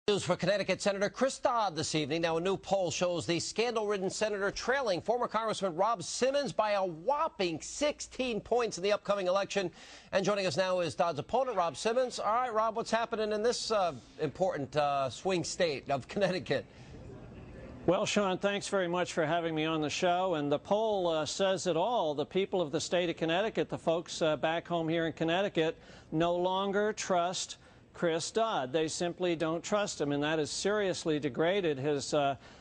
News for Connecticut Senator Chris Dodd this evening. Now, a new poll shows the scandal-ridden senator trailing former Congressman Rob Simmons by a whopping 16 points in the upcoming election. And joining us now is Dodd's opponent, Rob Simmons. All right, Rob, what's happening in this important swing state of Connecticut? Well, Sean, thanks very much for having me on the show. And the poll says it all. The people of the state of Connecticut, the folks back home here in Connecticut, no longer trust Chris Dodd. They simply don't trust him, and that has seriously degraded his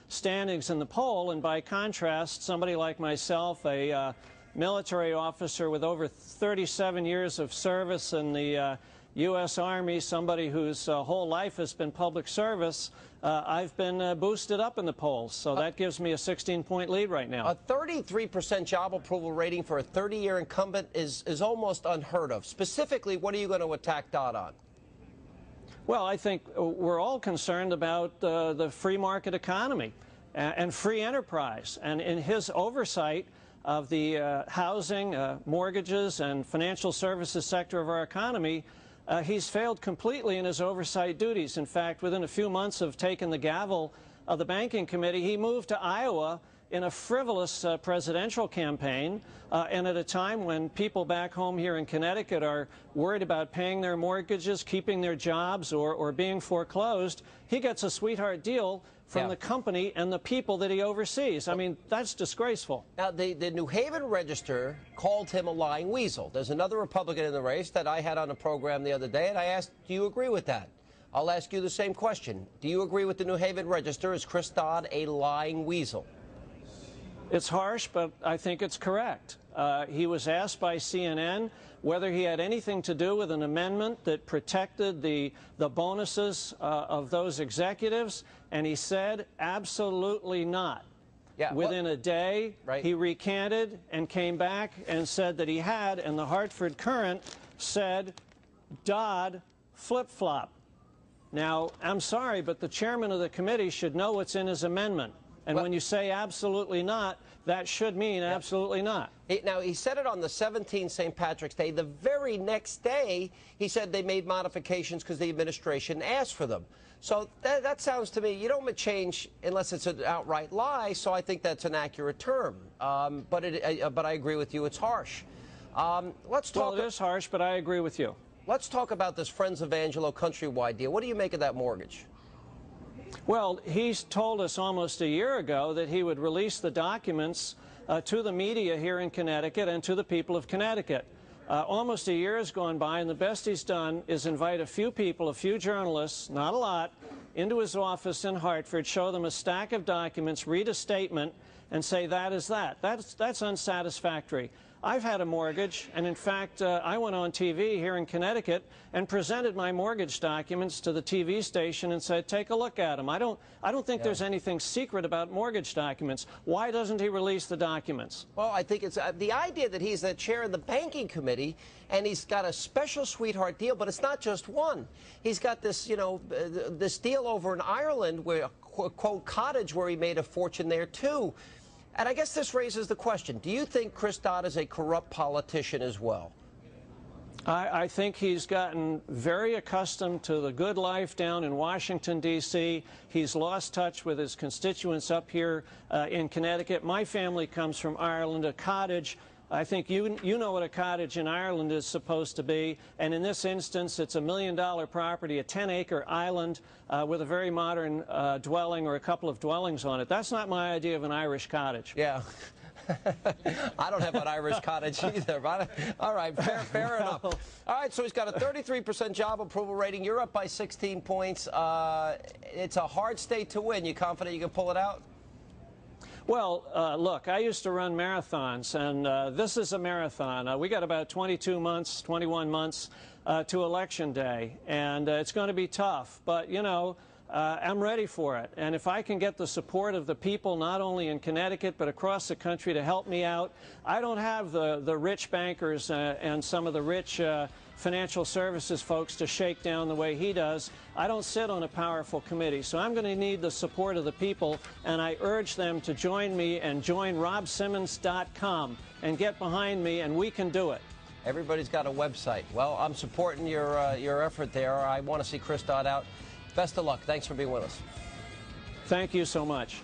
standings in the poll. And by contrast, somebody like myself, a military officer with over 37 years of service in the U.S. Army, somebody whose whole life has been public service, I've been boosted up in the polls. So that gives me a 16-point lead right now. A 33% job approval rating for a 30-year incumbent is almost unheard of. Specifically, what are you going to attack Dodd on? Well, I think we're all concerned about the free market economy and free enterprise. And in his oversight of the housing, mortgages, and financial services sector of our economy, he's failed completely in his oversight duties. In fact, within a few months of taking the gavel of the Banking Committee, he moved to Iowa in a frivolous presidential campaign, and at a time when people back home here in Connecticut are worried about paying their mortgages, keeping their jobs, or being foreclosed, he gets a sweetheart deal from the company and the people that he oversees. I mean, that's disgraceful. Now, the New Haven Register called him a lying weasel. There's another Republican in the race that I had on a program the other day, and I asked, do you agree with that? I'll ask you the same question. Do you agree with the New Haven Register? Is Chris Dodd a lying weasel? It's harsh, but I think it's correct. He was asked by CNN whether he had anything to do with an amendment that protected the bonuses of those executives, and he said absolutely not. Yeah, within a day, right. He recanted and came back and said that he had, and the Hartford Courant said, Dodd flip-flop. Now, I'm sorry, but the chairman of the committee should know what's in his amendment. And when you say absolutely not, that should mean absolutely not. Now, he said it on the 17th, St. Patrick's Day. The very next day, he said they made modifications because the administration asked for them. So that sounds to me, you don't change unless it's an outright lie, so I think that's an accurate term. But I agree with you, it's harsh. Let's talk. Well, it is harsh, but I agree with you. Let's talk about this Friends of Angelo countrywide deal. What do you make of that mortgage? Well, he's told us almost a year ago that he would release the documents to the media here in Connecticut and to the people of Connecticut. Almost a year has gone by, and the best he's done is invite a few people, a few journalists, not a lot, into his office in Hartford, show them a stack of documents, read a statement, and say that is that. That's unsatisfactory. I've had a mortgage, and in fact, I went on TV here in Connecticut and presented my mortgage documents to the TV station and said, take a look at them. I don't think there's anything secret about mortgage documents. Why doesn't he release the documents? Well, I think it's the idea that he's the chair of the Banking Committee and he's got a special sweetheart deal, but it's not just one. He's got this, this deal over in Ireland, where, quote, cottage where he made a fortune there, too. And I guess this raises the question, do you think Chris Dodd is a corrupt politician as well? I think he's gotten very accustomed to the good life down in Washington, D.C. He's lost touch with his constituents up here in Connecticut. My family comes from Ireland, a cottage. I think you know what a cottage in Ireland is supposed to be, and in this instance, it's $1 million property, a 10-acre island with a very modern dwelling or a couple of dwellings on it. That's not my idea of an Irish cottage. Yeah. I don't have an Irish cottage either. But all right, fair enough. All right, so he's got a 33% job approval rating. You're up by 16 points. It's a hard state to win. You confident you can pull it out? Well, look, I used to run marathons, and this is a marathon. We got about 21 months to Election Day, and it's going to be tough. But, I'm ready for it. And if I can get the support of the people, not only in Connecticut, but across the country to help me out, I don't have the rich bankers and some of the rich financial services folks to shake down the way he does. I don't sit on a powerful committee, so I'm going to need the support of the people, and I urge them to join me and join robsimmons.com and get behind me, and we can do it. Everybody's got a website. Well, I'm supporting your effort there. I want to see Chris Dodd out. Best of luck. Thanks for being with us. Thank you so much.